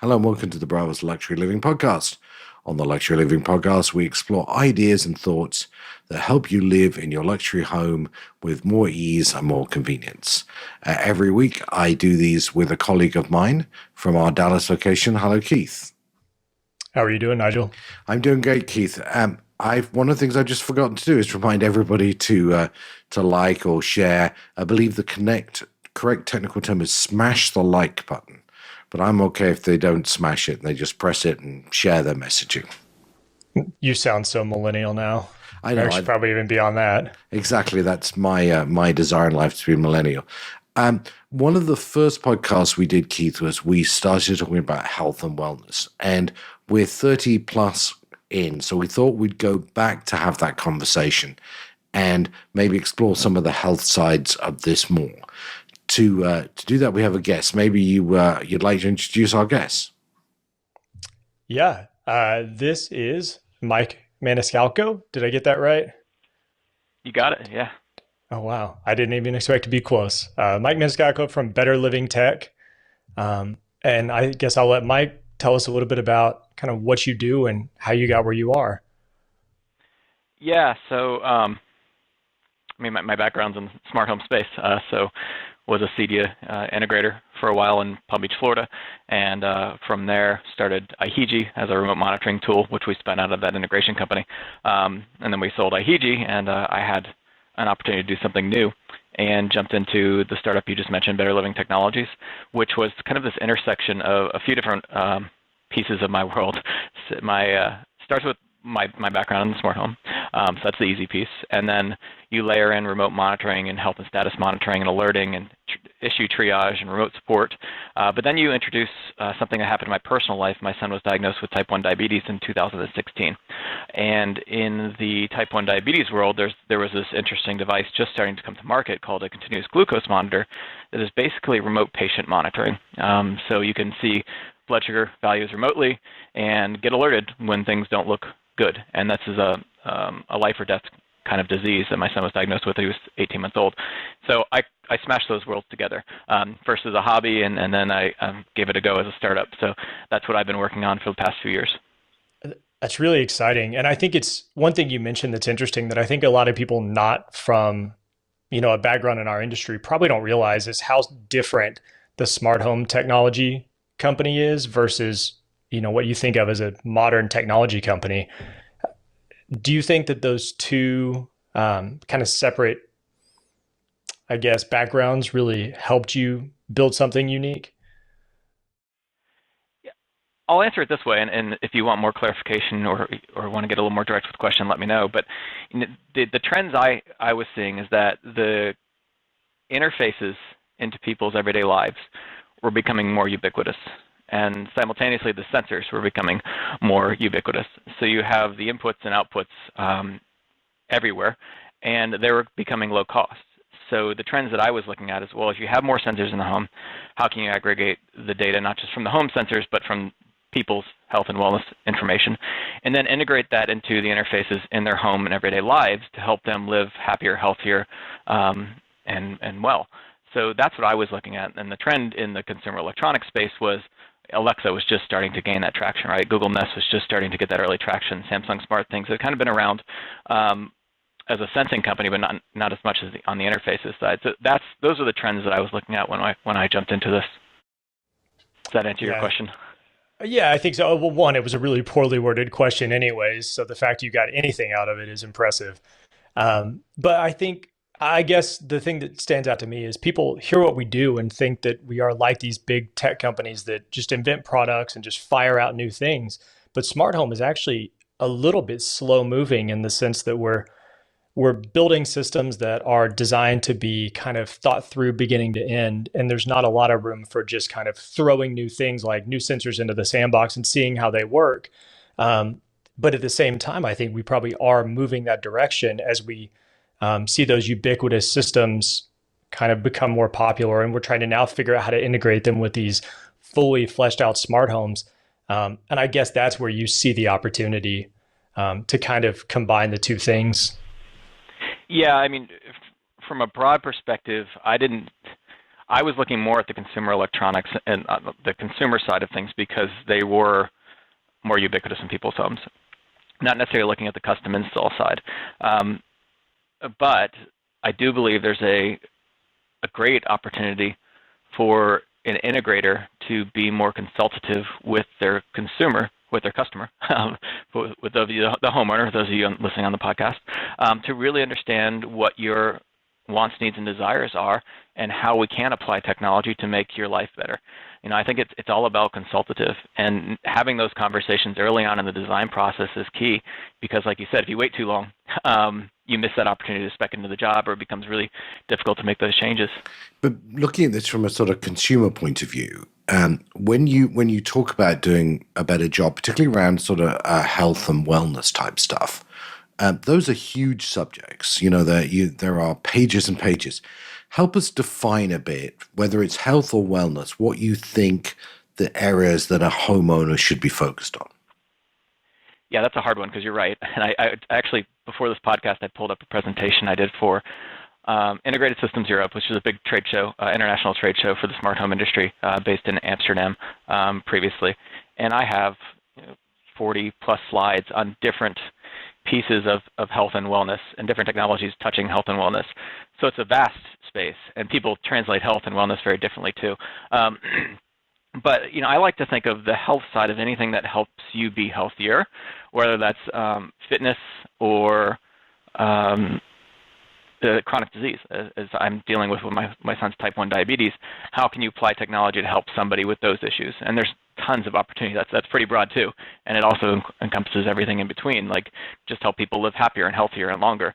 Hello and welcome to the Bravas Luxury Living Podcast. On the Luxury Living Podcast, we explore ideas and thoughts that help you live in your luxury home with more ease and more convenience. Every week, I do these with a colleague of mine from our Dallas location. Hello, Keith. How are you doing, Nigel? I'm doing great, Keith. One of the things I've just forgotten to do is remind everybody to like or share. I believe the correct technical term is smash the like button. But I'm okay if they don't smash it and they just press it and share their messaging. You sound so millennial now. I know. Actually, probably even beyond that. Exactly. That's my desire in life, to be millennial. One of the first podcasts we did, Keith, was we started talking about health and wellness. And we're 30 plus in, so we thought we'd go back to have that conversation and maybe explore some of the health sides of this more. To do that, we have a guest. Maybe you'd like to introduce our guest. Yeah, this is Mike Maniscalco. Did I get that right? You got it, yeah. Oh, wow. I didn't even expect to be close. Mike Maniscalco from Better Living Tech. And I guess I'll let Mike tell us a little bit about kind of what you do and how you got where you are. Yeah, so my background's in the smart home space, so was a CEDIA integrator for a while in Palm Beach, Florida, and from there started IHEG as a remote monitoring tool, which we spun out of that integration company. And then we sold IHEG, and I had an opportunity to do something new and jumped into the startup you just mentioned, Better Living Technologies, which was kind of this intersection of a few different pieces of my world. Starts with my background in the smart home, so that's the easy piece. And then you layer in remote monitoring and health and status monitoring and alerting and issue triage and remote support. But then you introduce something that happened in my personal life. My son was diagnosed with type 1 diabetes in 2016. And in the type 1 diabetes world, there was this interesting device just starting to come to market called a continuous glucose monitor that is basically remote patient monitoring. So you can see blood sugar values remotely and get alerted when things don't look good. And this is a life or death kind of disease that my son was diagnosed with. He was 18 months old. So I smashed those worlds together, first as a hobby, and then I gave it a go as a startup. So that's what I've been working on for the past few years. That's really exciting. And I think it's one thing you mentioned that's interesting that I think a lot of people not from, a background in our industry probably don't realize is how different the smart home technology company is versus, what you think of as a modern technology company. Do you think that those two kind of separate, I guess, backgrounds really helped you build something unique? Yeah, I'll answer it this way, and if you want more clarification or want to get a little more direct with the question, let me know. But the trends I was seeing is that the interfaces into people's everyday lives were becoming more ubiquitous. And simultaneously, the sensors were becoming more ubiquitous. So you have the inputs and outputs everywhere, and they were becoming low cost. So the trends that I was looking at is, well, if you have more sensors in the home, how can you aggregate the data, not just from the home sensors, but from people's health and wellness information, and then integrate that into the interfaces in their home and everyday lives to help them live happier, healthier, and well. So that's what I was looking at. And the trend in the consumer electronics space was Alexa was just starting to gain that traction, right? Google Nest was just starting to get that early traction. Samsung SmartThings had kind of been around as a sensing company, but not as much as on the interfaces side. So those are the trends that I was looking at when I jumped into this. Does that answer your question? Yeah, I think so. Well, one, it was a really poorly worded question anyways, so the fact you got anything out of it is impressive. But I guess the thing that stands out to me is people hear what we do and think that we are like these big tech companies that just invent products and just fire out new things. But smart home is actually a little bit slow moving in the sense that we're building systems that are designed to be kind of thought through beginning to end. And there's not a lot of room for just kind of throwing new things like new sensors into the sandbox and seeing how they work. But at the same time, I think we probably are moving that direction as we see those ubiquitous systems kind of become more popular, and we're trying to now figure out how to integrate them with these fully fleshed out smart homes. And I guess that's where you see the opportunity to kind of combine the two things. Yeah, I mean, from a broad perspective, I was looking more at the consumer electronics and the consumer side of things because they were more ubiquitous in people's homes, not necessarily looking at the custom install side. But I do believe there's a great opportunity for an integrator to be more consultative with their consumer, with their customer, with those of you, the homeowner, those of you listening on the podcast, to really understand what your wants, needs, and desires are, and how we can apply technology to make your life better. I think it's all about consultative, and having those conversations early on in the design process is key, because like you said, if you wait too long, you miss that opportunity to spec into the job, or it becomes really difficult to make those changes. But looking at this from a sort of consumer point of view, when you talk about doing a better job, particularly around sort of health and wellness type stuff, those are huge subjects. There are pages and pages. Help us define a bit, whether it's health or wellness, what you think the areas that a homeowner should be focused on. Yeah, that's a hard one, because you're right. And I actually, before this podcast, I pulled up a presentation I did for Integrated Systems Europe, which is a big trade show, international trade show for the smart home industry, based in Amsterdam previously. And I have 40 plus slides on different pieces of health and wellness and different technologies touching health and wellness. So it's a vast space, and people translate health and wellness very differently too. But I like to think of the health side of anything that helps you be healthier, whether that's fitness or the chronic disease, as I'm dealing with my son's type 1 diabetes. How can you apply technology to help somebody with those issues? And there's tons of opportunity. That's pretty broad too, and it also encompasses everything in between, like just help people live happier and healthier and longer.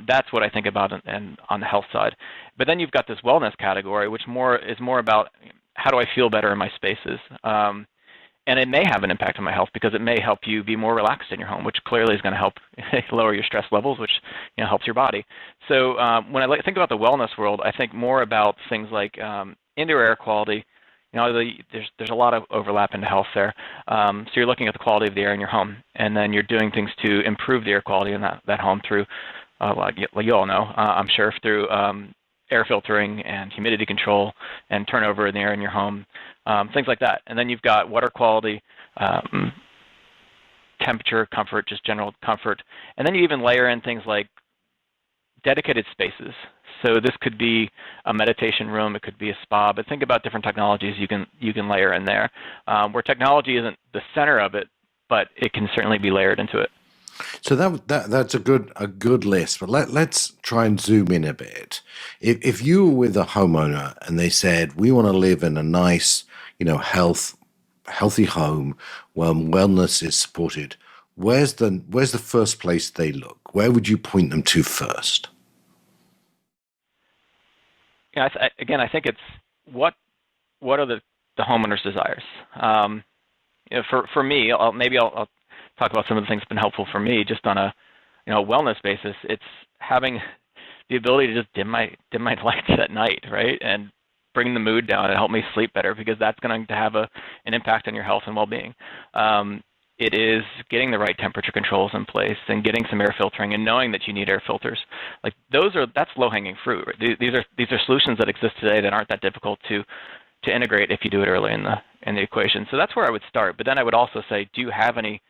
That's what I think about on the health side. But then you've got this wellness category, which is more about how do I feel better in my spaces. And it may have an impact on my health, because it may help you be more relaxed in your home, which clearly is going to help lower your stress levels, which helps your body. So when I think about the wellness world, I think more about things like indoor air quality. There's a lot of overlap into health there. So you're looking at the quality of the air in your home, and then you're doing things to improve the air quality in that home through, like you all know, I'm sure, through air filtering and humidity control and turnover in the air in your home, things like that. And then you've got water quality, temperature, comfort, just general comfort. And then you even layer in things like dedicated spaces. So this could be a meditation room, it could be a spa, but think about different technologies you can layer in there, where technology isn't the center of it, but it can certainly be layered into it. So that's a good list, but let's try and zoom in a bit. If you were with a homeowner and they said, we want to live in a nice, healthy home where wellness is supported, where's the first place they look? Where would you point them to first? Yeah, I think it's what are the homeowner's desires. For me, I'll talk about some of the things that have been helpful for me just on a wellness basis. It's having the ability to just dim my lights at night, right, and bring the mood down and help me sleep better, because that's going to have an impact on your health and well-being. It is getting the right temperature controls in place and getting some air filtering and knowing that you need air filters. Like that's low-hanging fruit. Right? These are solutions that exist today that aren't that difficult to integrate if you do it early in the equation. So that's where I would start. But then I would also say, do you have any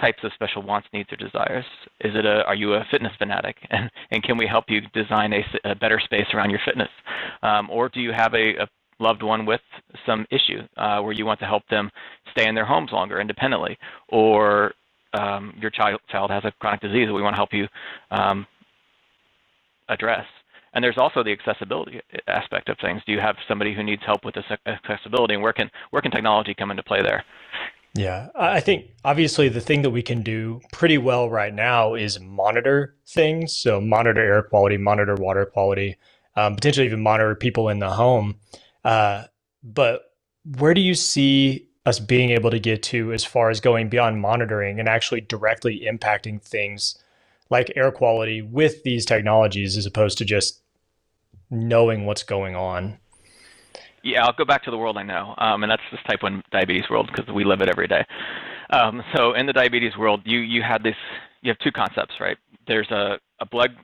types of special wants, needs, or desires? Are you a fitness fanatic, and can we help you design a better space around your fitness? Or do you have a loved one with some issue where you want to help them stay in their homes longer independently, or your child has a chronic disease that we want to help you address? And there's also the accessibility aspect of things. Do you have somebody who needs help with this accessibility, and where can technology come into play there? Yeah, I think obviously the thing that we can do pretty well right now is monitor things. So monitor air quality, monitor water quality, potentially even monitor people in the home. But where do you see us being able to get to as far as going beyond monitoring and actually directly impacting things like air quality with these technologies, as opposed to just knowing what's going on? Yeah, I'll go back to the world I know, and that's this type 1 diabetes world, because we live it every day. So in the diabetes world, you have two concepts, right? There's a blood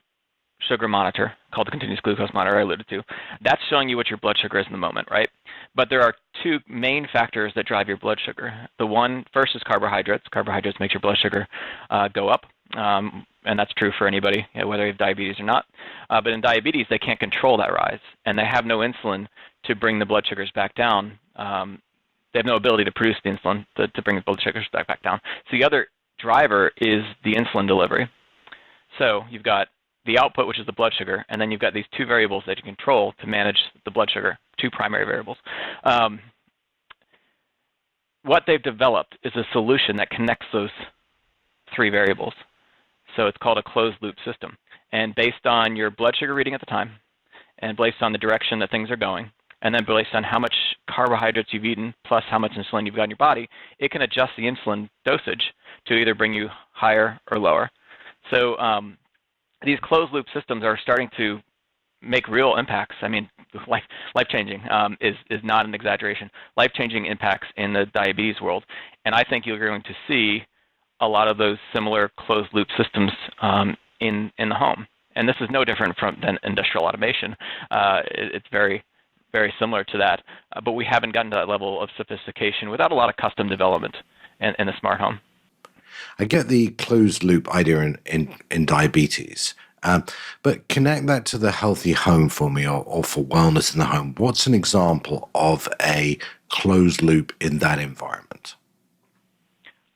sugar monitor called the continuous glucose monitor I alluded to. That's showing you what your blood sugar is in the moment, right? But there are two main factors that drive your blood sugar. The one first is carbohydrates. Carbohydrates make your blood sugar go up, and that's true for anybody, whether you have diabetes or not. But in diabetes, they can't control that rise, and they have no insulin to bring the blood sugars back down. They have no ability to produce the insulin to bring the blood sugars back down. So the other driver is the insulin delivery. So you've got the output, which is the blood sugar, and then you've got these two variables that you control to manage the blood sugar, two primary variables. What they've developed is a solution that connects those three variables. So it's called a closed loop system. And based on your blood sugar reading at the time, and based on the direction that things are going, and then based on how much carbohydrates you've eaten plus how much insulin you've got in your body, it can adjust the insulin dosage to either bring you higher or lower. So these closed loop systems are starting to make real impacts. I mean, life-changing is not an exaggeration. Life-changing impacts in the diabetes world. And I think you're going to see a lot of those similar closed loop systems in the home. And this is no different than industrial automation. It's very, very similar to that. But we haven't gotten to that level of sophistication without a lot of custom development in the smart home. I get the closed loop idea in diabetes, but connect that to the healthy home for me, or for wellness in the home. What's an example of a closed loop in that environment?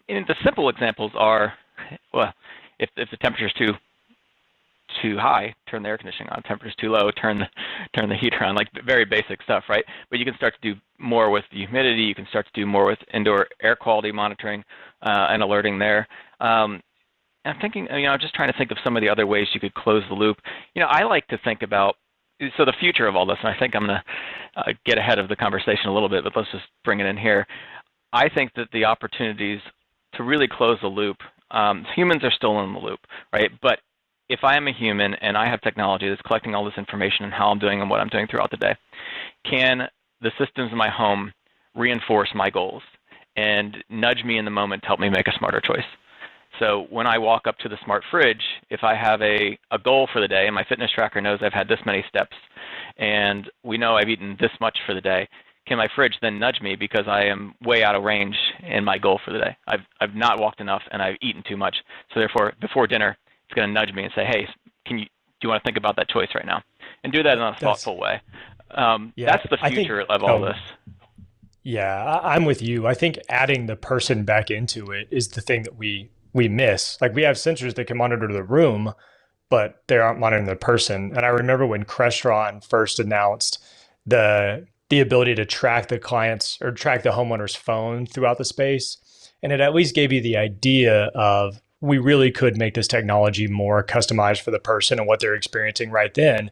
And the simple examples are, well, if the temperature is too high, turn the air conditioning on. Temperature is too low, turn the heater on. Like very basic stuff, right? But you can start to do more with the humidity. You can start to do more with indoor air quality monitoring and alerting there. I'm thinking, just trying to think of some of the other ways you could close the loop. I like to think about the future of all this, and I think I'm going to get ahead of the conversation a little bit, but let's just bring it in here. I think that the opportunities to really close the loop, humans are still in the loop, right? But if I am a human and I have technology that's collecting all this information on how I'm doing and what I'm doing throughout the day, can the systems in my home reinforce my goals and nudge me in the moment to help me make a smarter choice? So when I walk up to the smart fridge, if I have a goal for the day and my fitness tracker knows I've had this many steps and we know I've eaten this much for the day, can my fridge then nudge me because I am way out of range in my goal for the day? I've not walked enough and I've eaten too much. So therefore, before dinner, it's going to nudge me and say, hey, do you want to think about that choice right now? And do that in a thoughtful way. That's the future of all this. Yeah, I'm with you. I think adding the person back into it is the thing that we miss. Like we have sensors that can monitor the room, but they aren't monitoring the person. And I remember when Crestron first announced the ability to track the clients or track the homeowner's phone throughout the space. And it at least gave you the idea of we really could make this technology more customized for the person and what they're experiencing right then.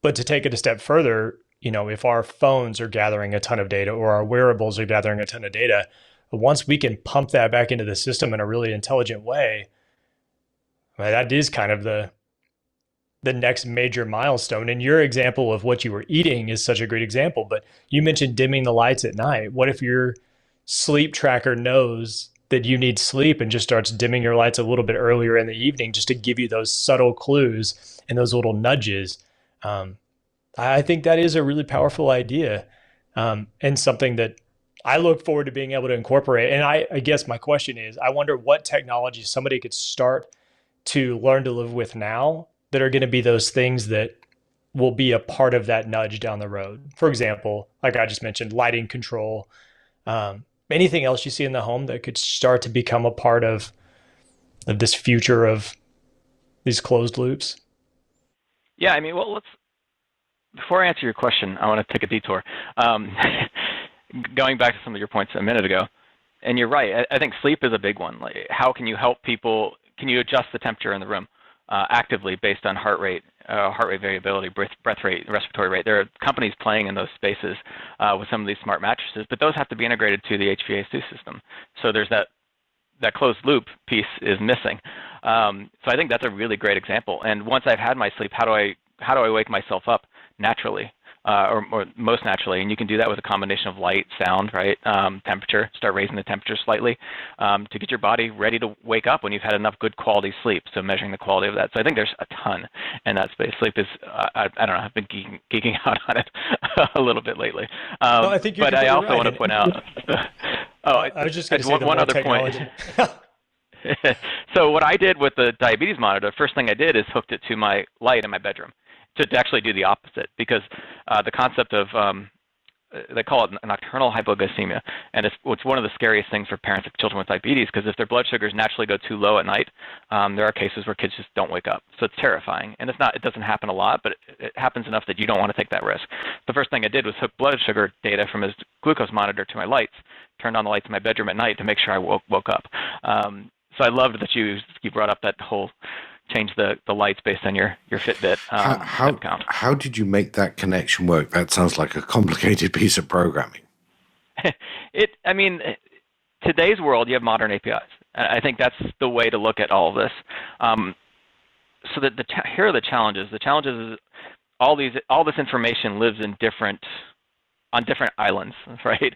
But to take it a step further, if our phones are gathering a ton of data or our wearables are gathering a ton of data, once we can pump that back into the system in a really intelligent way, that is kind of the next major milestone. And your example of what you were eating is such a great example. But you mentioned dimming the lights at night. What if your sleep tracker knows that you need sleep and just starts dimming your lights a little bit earlier in the evening just to give you those subtle clues and those little nudges? I think that is a really powerful idea, and something that I look forward to being able to incorporate. And I guess my question is, I wonder what technology somebody could start to learn to live with now that are going to be those things that will be a part of that nudge down the road. For example, like I just mentioned, lighting control. Anything else you see in the home that could start to become a part of this future of these closed loops? Yeah, before I answer your question, I want to take a detour. Going back to some of your points a minute ago, and you're right, I think sleep is a big one. Like, how can you help people? Can you adjust the temperature in the room actively based on heart rate variability, breath rate, respiratory rate? There are companies playing in those spaces with some of these smart mattresses, but those have to be integrated to the HVAC system. So there's that closed loop piece is missing. So I think that's a really great example. And once I've had my sleep, how do I wake myself up naturally? or most naturally. And you can do that with a combination of light, sound, right, temperature. Start raising the temperature slightly to get your body ready to wake up when you've had enough good quality sleep. So measuring the quality of that. So I think there's a ton in that space. Sleep is, I don't know, I've been geeking out on it a little bit lately. No, I think you're but I also right. want to point out. I was just going to say one other technology. point. So what I did with the diabetes monitor, the first thing I did is hooked it to my light in my bedroom to actually do the opposite, because the concept of they call it nocturnal hypoglycemia, and it's one of the scariest things for parents of children with diabetes, because if their blood sugars naturally go too low at night, there are cases where kids just don't wake up. So it's terrifying, and it doesn't happen a lot, but it happens enough that you don't want to take that risk. The first thing I did was hook blood sugar data from his glucose monitor to my lights, turned on the lights in my bedroom at night to make sure I woke up. So I loved that you brought up that whole change the lights based on your Fitbit count. How did you make that connection work? That sounds like a complicated piece of programming. Today's world, you have modern APIs. I think that's the way to look at all of this. So here are the challenges. The challenges is all this information lives on different islands, right?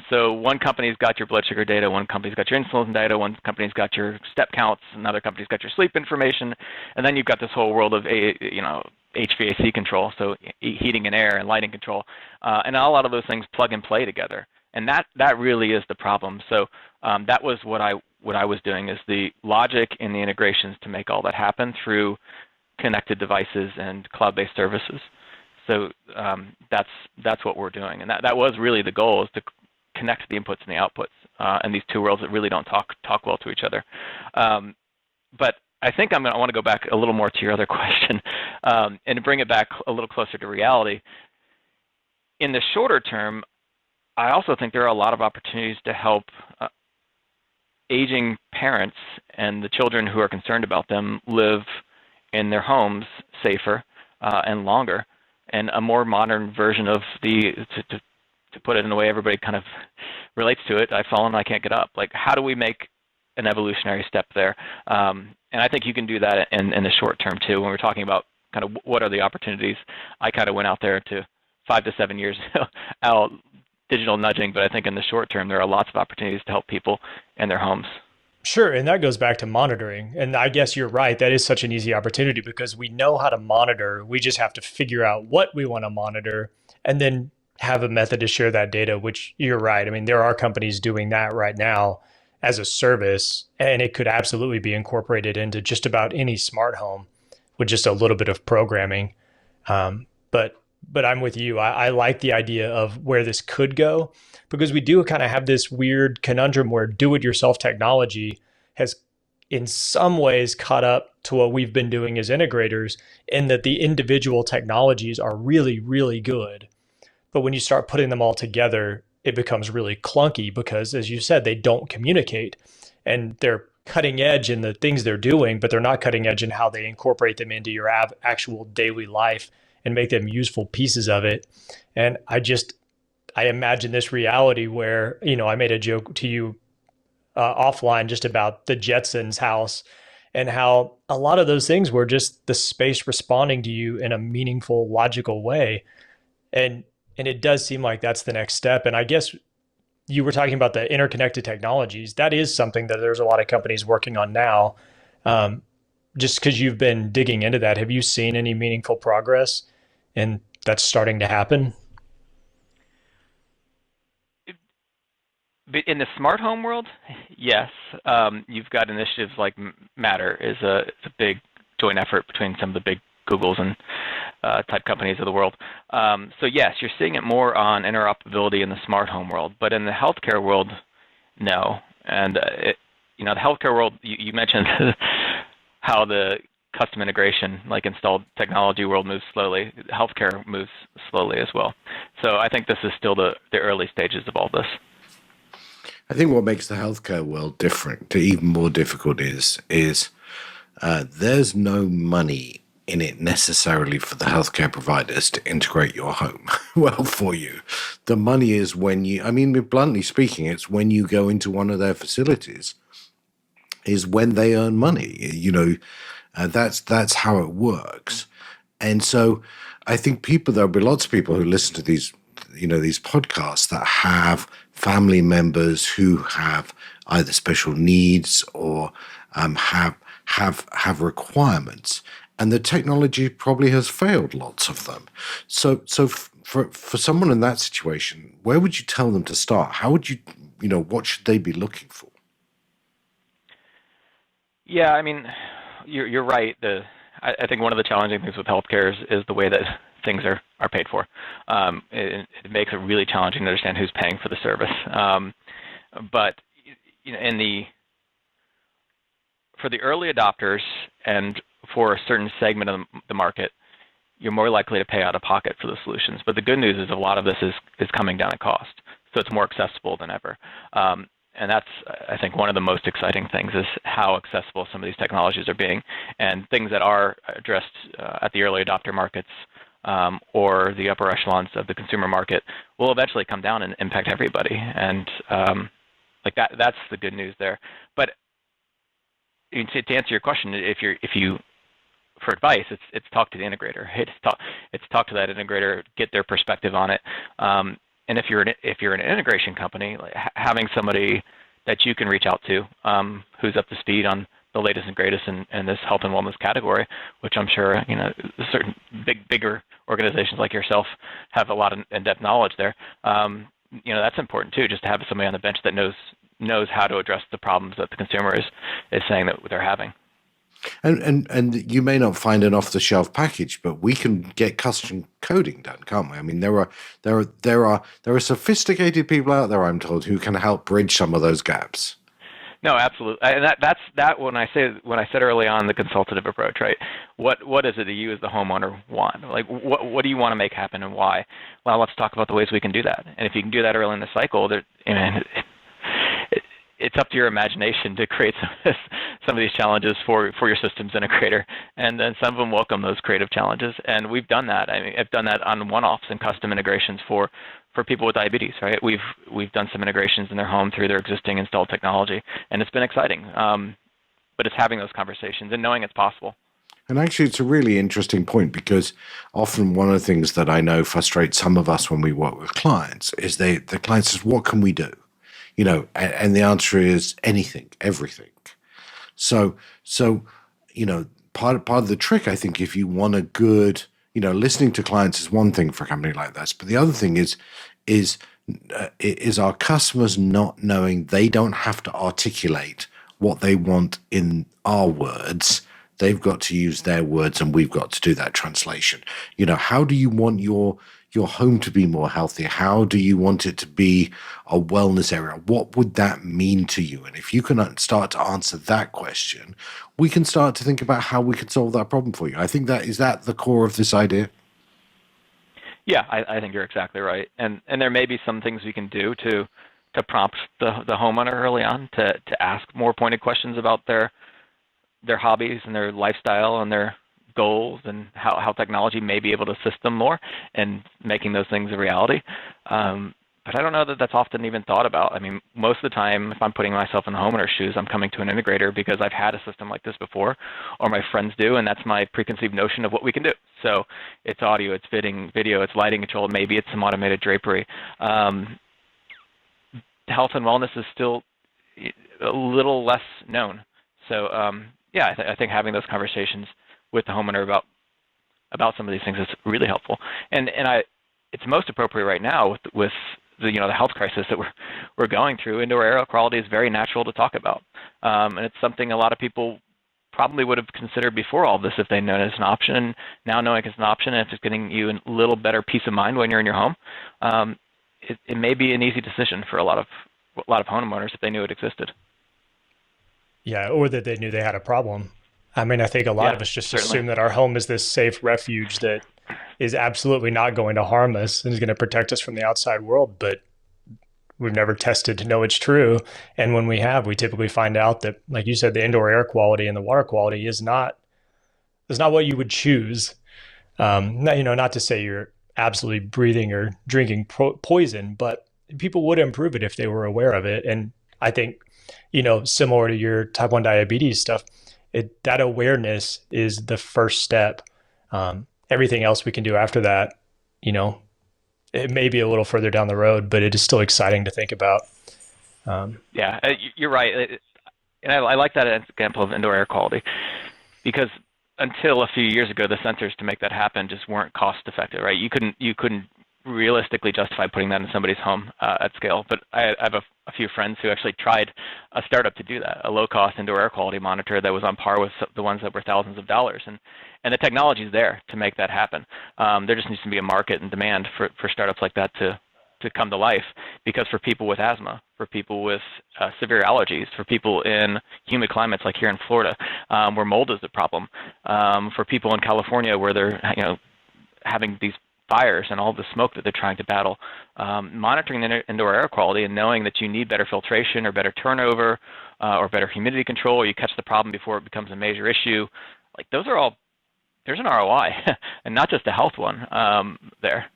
So one company's got your blood sugar data, one company's got your insulin data, one company's got your step counts, another company's got your sleep information, and then you've got this whole world of HVAC control, so heating and air and lighting control, and a lot of those things plug and play together, and that really is the problem. So that was what I was doing, is the logic and the integrations to make all that happen through connected devices and cloud-based services. So that's what we're doing, and that was really the goal, is to connect the inputs and the outputs, and these two worlds that really don't talk well to each other. But I think I want to go back a little more to your other question, and bring it back a little closer to reality. In the shorter term, I also think there are a lot of opportunities to help aging parents and the children who are concerned about them live in their homes safer and longer. And a more modern version of to put it in a way everybody kind of relates to it, I've fallen, I can't get up. Like, how do we make an evolutionary step there? And I think you can do that in the short term too. When we're talking about kind of what are the opportunities, I kind of went out there to 5 to 7 years out digital nudging, but I think in the short term there are lots of opportunities to help people in their homes. Sure. And that goes back to monitoring. And I guess you're right. That is such an easy opportunity, because we know how to monitor. We just have to figure out what we want to monitor and then have a method to share that data, which you're right. I mean, there are companies doing that right now as a service, and it could absolutely be incorporated into just about any smart home with just a little bit of programming. But I'm with you. I like the idea of where this could go, because we do kind of have this weird conundrum where do-it-yourself technology has in some ways caught up to what we've been doing as integrators, in that the individual technologies are really, really good. But when you start putting them all together, it becomes really clunky, because, as you said, they don't communicate, and they're cutting edge in the things they're doing, but they're not cutting edge in how they incorporate them into your actual daily life and make them useful pieces of it. And I imagine this reality where, I made a joke to you offline just about the Jetsons house, and how a lot of those things were just the space responding to you in a meaningful, logical way. And it does seem like that's the next step. And I guess you were talking about the interconnected technologies. That is something that there's a lot of companies working on now. Just because you've been digging into that, have you seen any meaningful progress? And that's starting to happen? In the smart home world, yes. You've got initiatives like Matter is it's a big joint effort between some of the big Googles and type companies of the world. So yes, you're seeing it more on interoperability in the smart home world, but in the healthcare world, no. And the healthcare world, you mentioned how the custom integration, like installed technology world, moves slowly. Healthcare moves slowly as well. So I think this is still the early stages of all this. I think what makes the healthcare world different, to even more difficult, is there's no money in it necessarily for the healthcare providers to integrate your home well for you. The money is bluntly speaking, it's when you go into one of their facilities is when they earn money. That's how it works. And so I think there'll be lots of people who listen to these, these podcasts that have family members who have either special needs or have requirements, and the technology probably has failed lots of them. So for someone in that situation, where would you tell them to start? How would you, what should they be looking for? Yeah, I mean, you're right. I think one of the challenging things with healthcare is the way that things are paid for. It makes it really challenging to understand who's paying for the service. But for the early adopters and for a certain segment of the market, you're more likely to pay out of pocket for the solutions. But the good news is a lot of this is coming down in cost, so it's more accessible than ever. And that's, I think, one of the most exciting things is how accessible some of these technologies are being, and things that are addressed at the early adopter markets or the upper echelons of the consumer market will eventually come down and impact everybody. And that's the good news there. But to answer your question, if you for advice, it's talk to the integrator. It's talk to that integrator, get their perspective on it. And if you're an integration company, having somebody that you can reach out to who's up to speed on the latest and greatest in this health and wellness category, which I'm sure certain bigger organizations like yourself have a lot of in-depth knowledge there. That's important too, just to have somebody on the bench that knows how to address the problems that the consumer is saying that they're having. And you may not find an off-the-shelf package, but we can get custom coding done, can't we? I mean, there are sophisticated people out there, I'm told, who can help bridge some of those gaps. No, absolutely, and that's when I said early on the consultative approach, right? What is it that you as the homeowner want? Like, what do you want to make happen and why? Well, let's talk about the ways we can do that. And if you can do that early in the cycle, it's up to your imagination to create some of these challenges for your systems integrator, and then some of them welcome those creative challenges. And we've done that. I mean, I've done that on one-offs and custom integrations for people with diabetes, right? We've done some integrations in their home through their existing installed technology, and it's been exciting. But it's having those conversations and knowing it's possible. And actually, it's a really interesting point, because often one of the things that I know frustrates some of us when we work with clients is the client says, "What can we do?" And the answer is anything, everything. So part of the trick, I think, if you want a good, listening to clients is one thing for a company like this, but the other thing is our customers not knowing they don't have to articulate what they want in our words. They've got to use their words, and we've got to do that translation. How do you want your home to be more healthy? How do you want it to be a wellness area? What would that mean to you? And if you can start to answer that question, we can start to think about how we could solve that problem for you. I think is that the core of this idea? Yeah, I think you're exactly right. And there may be some things we can do to prompt the homeowner early on to ask more pointed questions about their hobbies and their lifestyle and their goals, and how technology may be able to assist them more in making those things a reality. But I don't know that that's often even thought about. I mean, most of the time, if I'm putting myself in the homeowner's shoes, I'm coming to an integrator because I've had a system like this before, or my friends do, and that's my preconceived notion of what we can do. So it's audio, it's fitting, video, it's lighting control, maybe it's some automated drapery. Health and wellness is still a little less known. So I think having those conversations with the homeowner about some of these things is really helpful. And it's most appropriate right now with the the health crisis that we're going through. Indoor air quality is very natural to talk about, and it's something a lot of people probably would have considered before all this if they known it's an option. And now knowing it's an option, and if it's getting you a little better peace of mind when you're in your home, it may be an easy decision for a lot of homeowners if they knew it existed. Yeah, or that they knew they had a problem. I mean, I think a lot of us just assume that our home is this safe refuge that is absolutely not going to harm us and is going to protect us from the outside world, but we've never tested to know it's true. And when we have, we typically find out that, like you said, the indoor air quality and the water quality is not what you would choose. Not to say you're absolutely breathing or drinking poison, but people would improve it if they were aware of it. And I think, similar to your type 1 diabetes stuff, that awareness is the first step. everything else we can do after that, you know, it may be a little further down the road, but it is still exciting to think about. Yeah, you're right. And I like that example of indoor air quality because until a few years ago, the sensors to make that happen just weren't cost effective, right? You couldn't realistically justify putting that in somebody's home at scale. But I have a few friends who actually tried a startup to do that, a low-cost indoor air quality monitor that was on par with the ones that were thousands of dollars. And the technology is there to make that happen. There just needs to be a market and demand for startups like that to come to life, because for people with asthma, for people with severe allergies, for people in humid climates like here in Florida, where mold is the problem, for people in California where they're having these fires and all the smoke that they're trying to battle, monitoring the indoor air quality and knowing that you need better filtration or better turnover or better humidity control, or you catch the problem before it becomes a major issue, like those are all, there's an ROI and not just a health one there.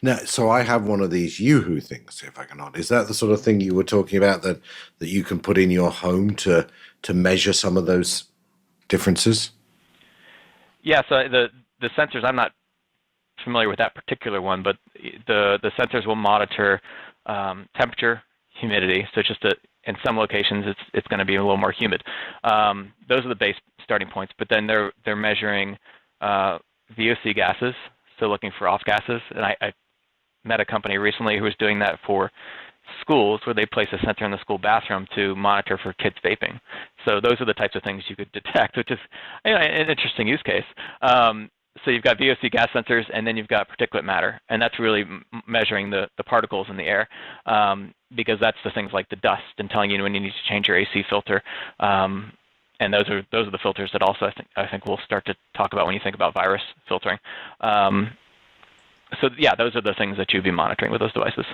Now, so I have one of these Yoo-hoo things, if I can add. Is that the sort of thing you were talking about that you can put in your home to measure some of those differences? Yeah, so the sensors, I'm not familiar with that particular one, but the sensors will monitor temperature, humidity. So just in some locations, it's going to be a little more humid. Those are the base starting points. But then they're measuring VOC gases, so looking for off gases. And I met a company recently who was doing that for schools, where they place a sensor in the school bathroom to monitor for kids vaping. So those are the types of things you could detect, which is an interesting use case. So you've got VOC gas sensors, and then you've got particulate matter, and that's really measuring the particles in the air, because that's the things like the dust and telling you when you need to change your AC filter. And those are the filters that also I think we'll start to talk about when you think about virus filtering. So yeah, those are the things that you'd be monitoring with those devices.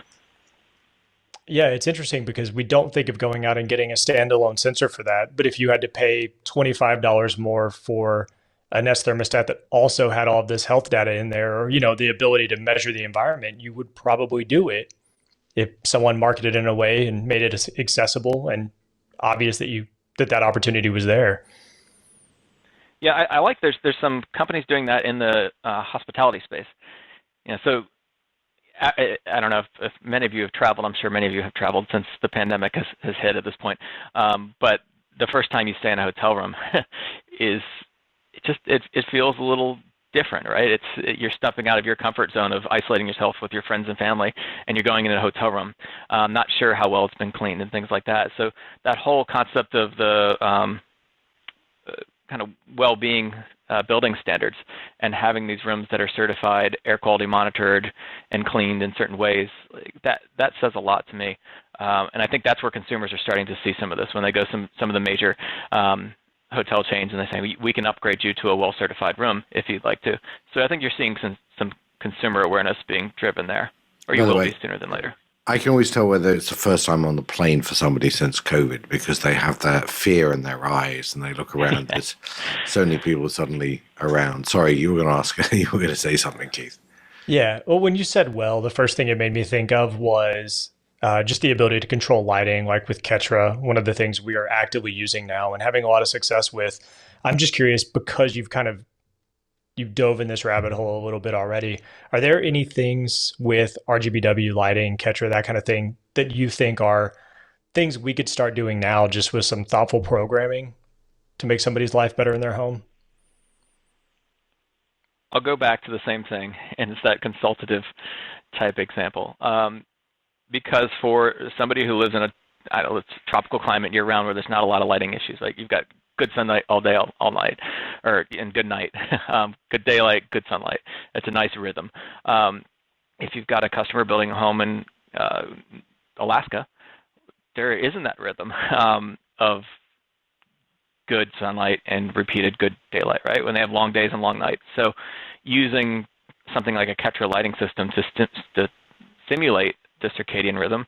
Yeah, it's interesting because we don't think of going out and getting a standalone sensor for that. But if you had to pay $25 more for a Nest thermostat that also had all of this health data in there, or the ability to measure the environment, you would probably do it if someone marketed it in a way and made it accessible and obvious that opportunity was there. Yeah, I like there's some companies doing that in the hospitality space. So I don't know if many of you have traveled. I'm sure many of you have traveled since the pandemic has hit at this point. But the first time you stay in a hotel room is it feels a little different, right? You're stepping out of your comfort zone of isolating yourself with your friends and family, and you're going in a hotel room, not sure how well it's been cleaned and things like that. So that whole concept of the kind of well-being building standards and having these rooms that are certified, air quality monitored, and cleaned in certain ways, that says a lot to me. And I think that's where consumers are starting to see some of this when they go some of the major hotel chains and they say, we can upgrade you to a well-certified room if you'd like to. So I think you're seeing some consumer awareness being driven there, or you will be sooner than later. I can always tell whether it's the first time on the plane for somebody since COVID, because they have that fear in their eyes and they look around. There's so many people suddenly around. Sorry, you were going to ask, you were going to say something, Keith. Yeah. Well, when you said the first thing it made me think of was just the ability to control lighting, like with Ketra, one of the things we are actively using now and having a lot of success with. I'm just curious, because you've dove in this rabbit hole a little bit already. Are there any things with RGBW lighting, Ketra, that kind of thing, that you think are things we could start doing now just with some thoughtful programming to make somebody's life better in their home? I'll go back to the same thing, and it's that consultative type example. Because for somebody who lives in a tropical climate year round where there's not a lot of lighting issues, like you've got good sunlight all day, all night, and good night, good daylight, good sunlight. It's a nice rhythm. If you've got a customer building a home in Alaska, there isn't that rhythm of good sunlight and repeated good daylight, right? When they have long days and long nights. So using something like a Ketra lighting system to simulate the circadian rhythm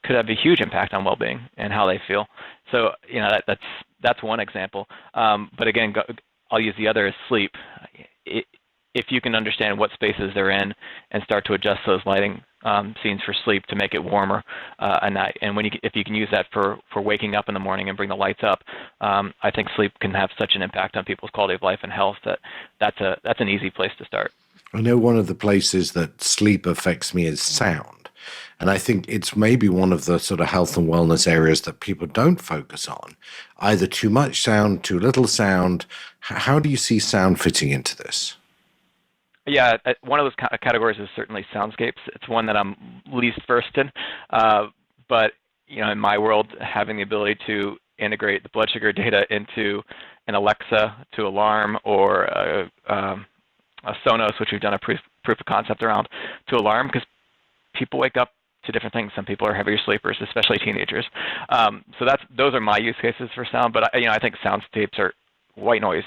could have a huge impact on well-being and how they feel. So that's one example. But again, I'll use the other as sleep. If you can understand what spaces they're in and start to adjust those lighting scenes for sleep to make it warmer at night. And if you can use that for waking up in the morning and bring the lights up, I think sleep can have such an impact on people's quality of life and health that's an easy place to start. I know one of the places that sleep affects me is sound. And I think it's maybe one of the sort of health and wellness areas that people don't focus on. Either too much sound, too little sound. How do you see sound fitting into this? Yeah, one of those categories is certainly soundscapes. It's one that I'm least versed in. But, in my world, having the ability to integrate the blood sugar data into an Alexa to alarm, or a Sonos, which we've done a proof of concept around, to alarm, because people wake up to different things. Some people are heavier sleepers, especially teenagers. So those are my use cases for sound. But I think soundscapes are white noise,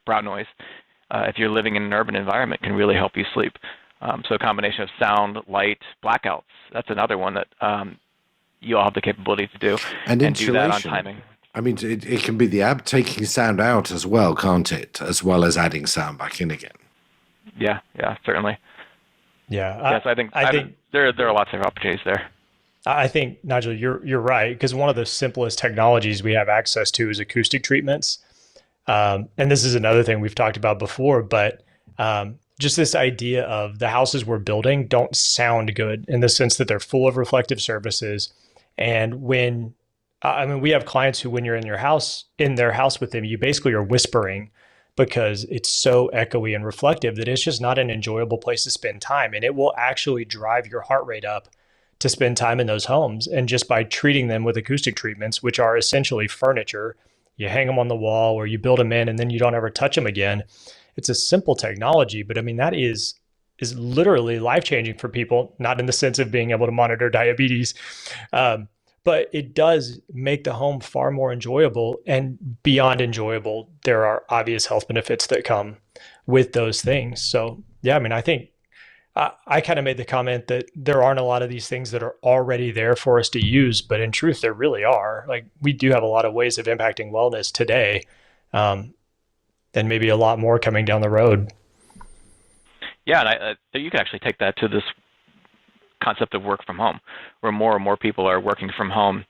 brown noise. If you're living in an urban environment, can really help you sleep. So a combination of sound, light, blackouts. That's another one that you all have the capability to do, and do that on timing. I mean, it can be the taking sound out as well, can't it? As well as adding sound back in again. Yeah, certainly. Yeah. Yes, I think there are lots of opportunities there. I think, Nigel, you're right, because one of the simplest technologies we have access to is acoustic treatments. And this is another thing we've talked about before, but just this idea of the houses we're building don't sound good in the sense that they're full of reflective surfaces. And we have clients who, when you're in their house with them, you basically are whispering, because it's so echoey and reflective that it's just not an enjoyable place to spend time. And it will actually drive your heart rate up to spend time in those homes. And just by treating them with acoustic treatments, which are essentially furniture, you hang them on the wall or you build them in and then you don't ever touch them again. It's a simple technology, but that is literally life-changing for people, not in the sense of being able to monitor diabetes, but it does make the home far more enjoyable. And beyond enjoyable, there are obvious health benefits that come with those things. So yeah, I think I kind of made the comment that there aren't a lot of these things that are already there for us to use, but in truth, there really are. Like, we do have a lot of ways of impacting wellness today, and maybe a lot more coming down the road. Yeah, and you can actually take that to this concept of work from home, where more and more people are working from home,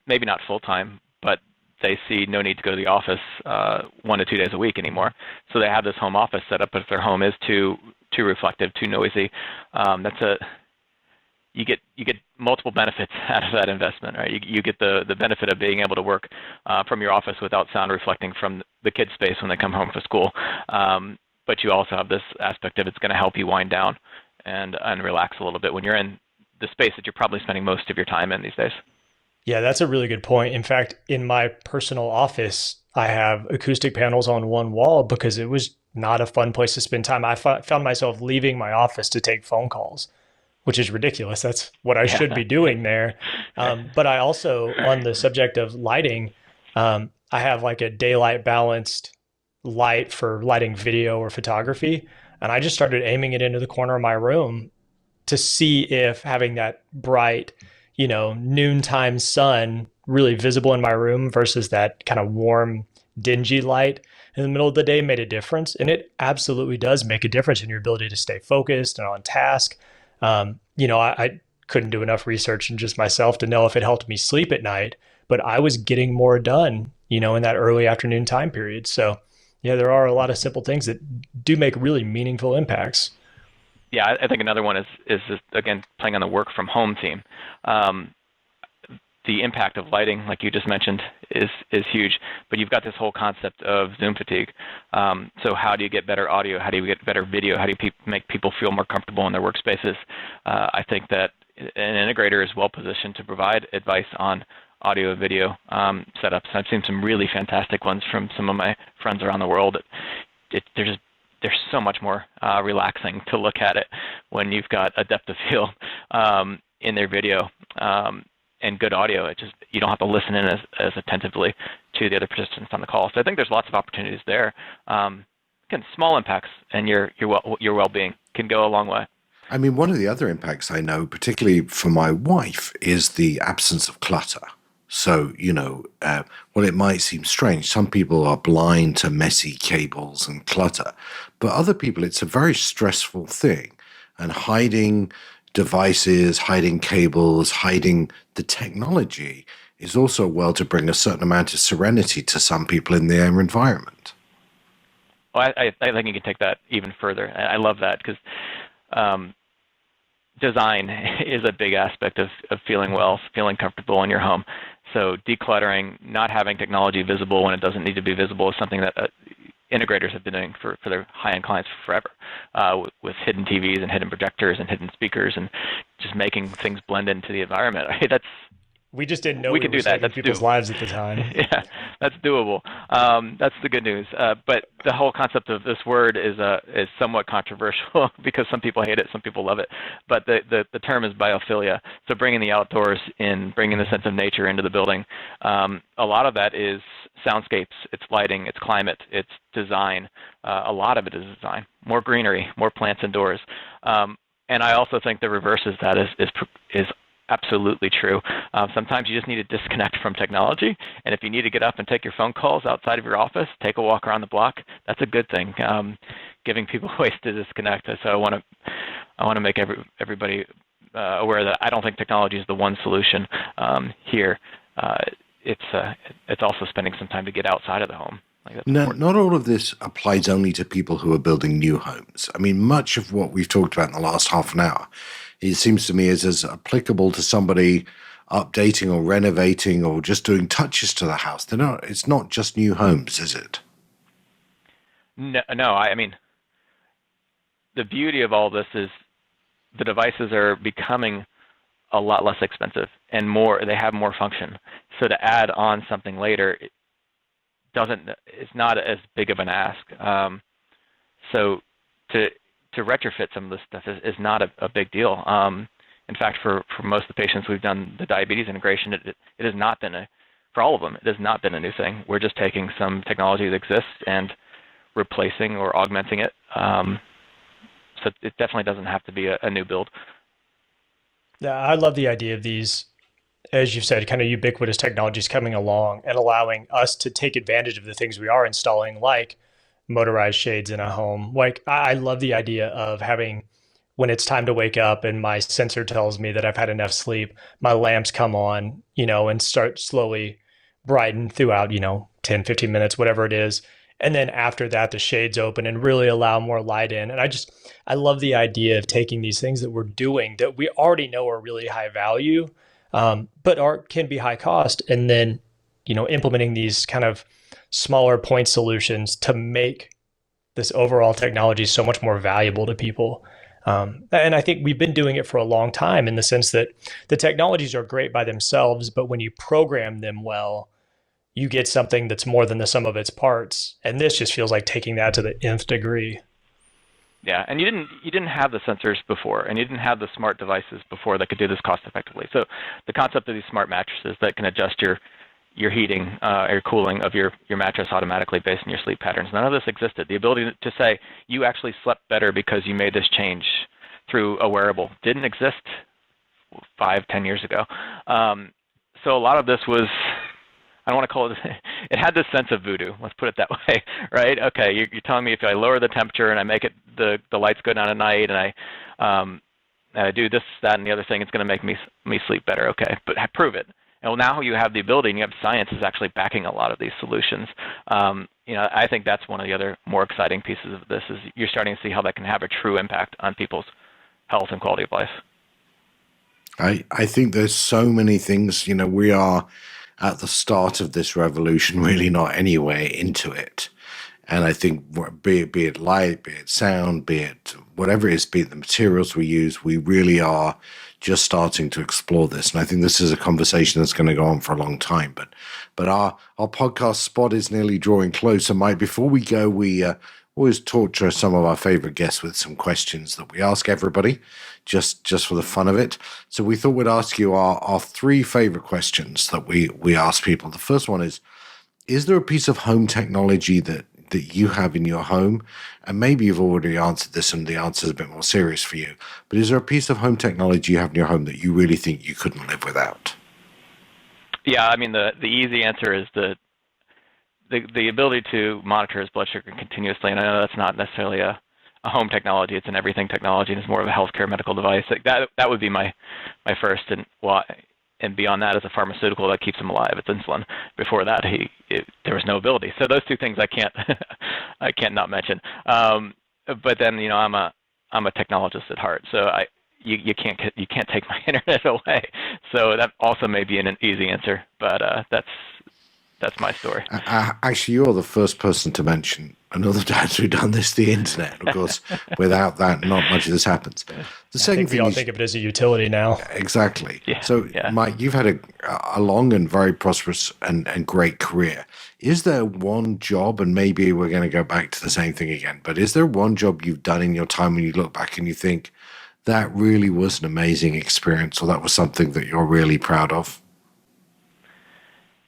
maybe not full-time, but they see no need to go to the office 1 to 2 days a week anymore. So they have this home office set up, but if their home is too reflective, too noisy, you get multiple benefits out of that investment, right? You get the benefit of being able to work from your office without sound reflecting from the kids' space when they come home from school. But you also have this aspect of it's going to help you wind down and relax a little bit when you're in the space that you're probably spending most of your time in these days. Yeah, that's a really good point. In fact, in my personal office, I have acoustic panels on one wall because it was not a fun place to spend time. I found myself leaving my office to take phone calls, which is ridiculous. That's what I should be doing there. But I also, on the subject of lighting, I have like a daylight balanced light for lighting video or photography. And I just started aiming it into the corner of my room to see if having that bright, noontime sun really visible in my room versus that kind of warm, dingy light in the middle of the day made a difference. And it absolutely does make a difference in your ability to stay focused and on task. I couldn't do enough research in just myself to know if it helped me sleep at night, but I was getting more done, in that early afternoon time period. So yeah, there are a lot of simple things that do make really meaningful impacts. Yeah, I think another one is just, again, playing on the work from home theme. The impact of lighting, like you just mentioned, is huge. But you've got this whole concept of Zoom fatigue. So how do you get better audio? How do you get better video? How do you make people feel more comfortable in their workspaces? I think that an integrator is well positioned to provide advice on audio, video setups. I've seen some really fantastic ones from some of my friends around the world. They're so much more relaxing to look at it when you've got a depth of field in their video and good audio. You don't have to listen in as attentively to the other participants on the call. So I think there's lots of opportunities there. Again, small impacts and your well-being can go a long way. I mean, one of the other impacts I know, particularly for my wife, is the absence of clutter. So, while it might seem strange, some people are blind to messy cables and clutter, but other people, it's a very stressful thing. And hiding devices, hiding cables, hiding the technology is also well to bring a certain amount of serenity to some people in their environment. Well, I think you can take that even further. I love that because design is a big aspect of feeling well, feeling comfortable in your home. So decluttering, not having technology visible when it doesn't need to be visible is something that integrators have been doing for their high-end clients forever, with hidden TVs and hidden projectors and hidden speakers and just making things blend into the environment. We just didn't know we could do that. That's people's lives at the time. Yeah, that's doable. That's the good news. But the whole concept of this word is somewhat controversial because some people hate it, some people love it. But the term is biophilia. So bringing the outdoors in, bringing the sense of nature into the building. A lot of that is soundscapes, it's lighting, it's climate, it's design. A lot of it is design. More greenery, more plants indoors. And I also think the reverse of that is absolutely true. Sometimes you just need to disconnect from technology, and if you need to get up and take your phone calls outside of your office, take a walk around the block, that's a good thing. Giving people ways to disconnect. So I want to make everybody aware that I don't think technology is the one solution here. It's also spending some time to get outside of the home. Not all of this applies only to people who are building new homes. I mean, much of what we've talked about in the last half an hour, it seems to me is as applicable to somebody updating or renovating or just doing touches to the house. It's not just new homes, is it? No. I mean, the beauty of all this is the devices are becoming a lot less expensive and they have more function. So to add on something later, it's not as big of an ask. So to retrofit some of this stuff is not a big deal. In fact, for most of the patients we've done the diabetes integration, it has not been for all of them, it has not been a new thing. We're just taking some technology that exists and replacing or augmenting it. So it definitely doesn't have to be a new build. Yeah, I love the idea of these, as you've said, kind of ubiquitous technologies coming along and allowing us to take advantage of the things we are installing, like motorized shades in a home. Like, I love the idea of having, when it's time to wake up and my sensor tells me that I've had enough sleep, my lamps come on, and start slowly brighten throughout, 10, 15 minutes, whatever it is. And then after that, the shades open and really allow more light in. And I love the idea of taking these things that we're doing that we already know are really high value, but can be high cost. And then, implementing these kind of smaller point solutions to make this overall technology so much more valuable to people. And I think we've been doing it for a long time in the sense that the technologies are great by themselves, but when you program them well, you get something that's more than the sum of its parts. And this just feels like taking that to the nth degree. Yeah, and you didn't have the sensors before, and you didn't have the smart devices before that could do this cost effectively. So the concept of these smart mattresses that can adjust your heating or cooling of your mattress automatically based on your sleep patterns, none of this existed. The ability to say you actually slept better because you made this change through a wearable didn't exist 5-10 years ago. So a lot of this was, I don't want to call it, it had this sense of voodoo, let's put it that way, right? Okay, you're telling me if I lower the temperature and I make it, the lights go down at night and I do this, that, and the other thing, it's going to make me sleep better. Okay, but prove it. And now you have the ability, and you have science is actually backing a lot of these solutions. I think that's one of the other more exciting pieces of this is you're starting to see how that can have a true impact on people's health and quality of life. I think there's so many things, we are at the start of this revolution, really not anywhere into it. And I think be it light, be it sound, be it whatever it is, be it the materials we use, we really are just starting to explore this. And I think this is a conversation that's going to go on for a long time. But our podcast spot is nearly drawing close. And Mike, before we go, we always torture some of our favorite guests with some questions that we ask everybody, just for the fun of it. So we thought we'd ask you our 3 favorite questions that we ask people. The first one is there a piece of home technology that you have in your home? And maybe you've already answered this and the answer is a bit more serious for you. But is there a piece of home technology you have in your home that you really think you couldn't live without? Yeah, I mean, the easy answer is the ability to monitor his blood sugar continuously. And I know that's not necessarily a a home technology. It's an everything technology, and it's more of a healthcare medical device. Like that would be my first, and beyond that is a pharmaceutical that keeps him alive. It's insulin. Before that, there was no ability. So those two things I can't I can't not mention. But then I'm a technologist at heart, so you can't take my internet away. So that also may be an easy answer, but that's my story. Actually, you're the first person to mention another dad who done this, the internet. Of course, without that, not much of this happens. The second thing we all think of it as a utility now. Exactly. Yeah, so, yeah. Mike, you've had a long and very prosperous and great career. Is there one job, and maybe we're going to go back to the same thing again, but is there one job you've done in your time when you look back and you think that really was an amazing experience, or that was something that you're really proud of?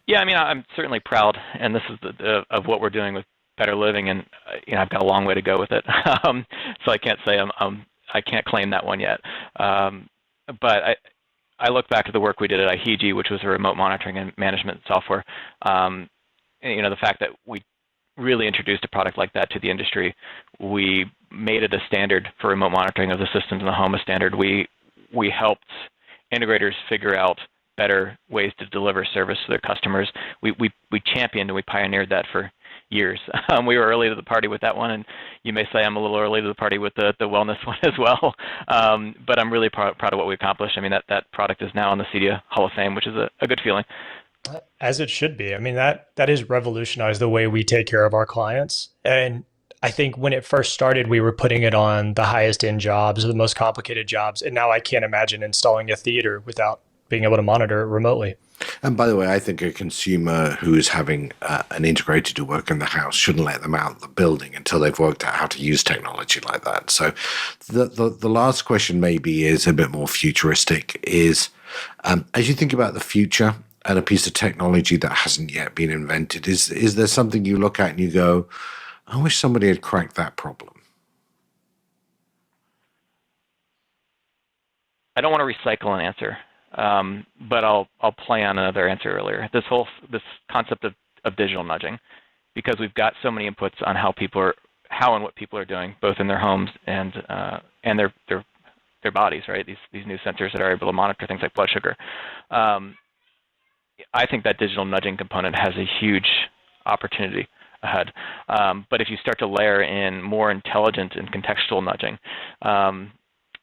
Yeah, I mean, I'm certainly proud, and this is of what we're doing with Better Living, and I've got a long way to go with it. So I can't say I can't claim that one yet. But I look back to the work we did at IHEG, which was a remote monitoring and management software. The fact that we really introduced a product like that to the industry, we made it a standard for remote monitoring of the systems in the home, a standard. We helped integrators figure out better ways to deliver service to their customers. We championed and we pioneered that for years. We were early to the party with that one, and you may say I'm a little early to the party with the wellness one as well. But I'm really proud of what we accomplished. I mean, that product is now in the CEDIA Hall of Fame, which is a good feeling. As it should be. I mean, that has revolutionized the way we take care of our clients. And I think when it first started, we were putting it on the highest end jobs, the most complicated jobs. And now I can't imagine installing a theater without being able to monitor it remotely. And by the way, I think a consumer who is having an integrator do work in the house shouldn't let them out of the building until they've worked out how to use technology like that. So the last question maybe is a bit more futuristic, is as you think about the future and a piece of technology that hasn't yet been invented, is there something you look at and you go, I wish somebody had cracked that problem? I don't want to recycle an answer. But I'll play on another answer earlier. This concept of digital nudging, because we've got so many inputs on how and what people are doing, both in their homes and their bodies, right? These new sensors that are able to monitor things like blood sugar. I think that digital nudging component has a huge opportunity ahead. But if you start to layer in more intelligent and contextual nudging,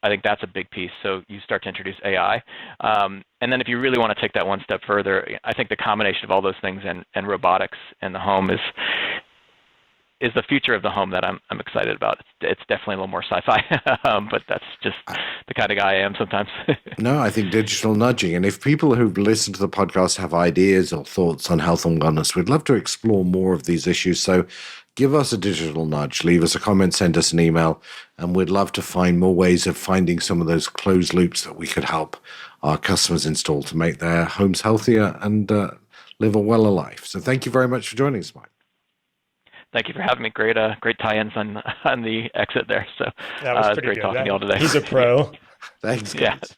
I think that's a big piece. So you start to introduce AI. And then if you really want to take that one step further, I think the combination of all those things and robotics in the home is the future of the home that I'm excited about. It's definitely a little more sci-fi, but that's just the kind of guy I am sometimes. No, I think digital nudging. And if people who've listened to the podcast have ideas or thoughts on health and wellness, we'd love to explore more of these issues. So give us a digital nudge, leave us a comment, send us an email, and we'd love to find more ways of finding some of those closed loops that we could help our customers install to make their homes healthier and live a weller life. So thank you very much for joining us, Mike. Thank you for having me. Great tie-ins on the exit there. So that was it's great good. talking to you all today. He's a pro. Thanks. Yeah. Guys.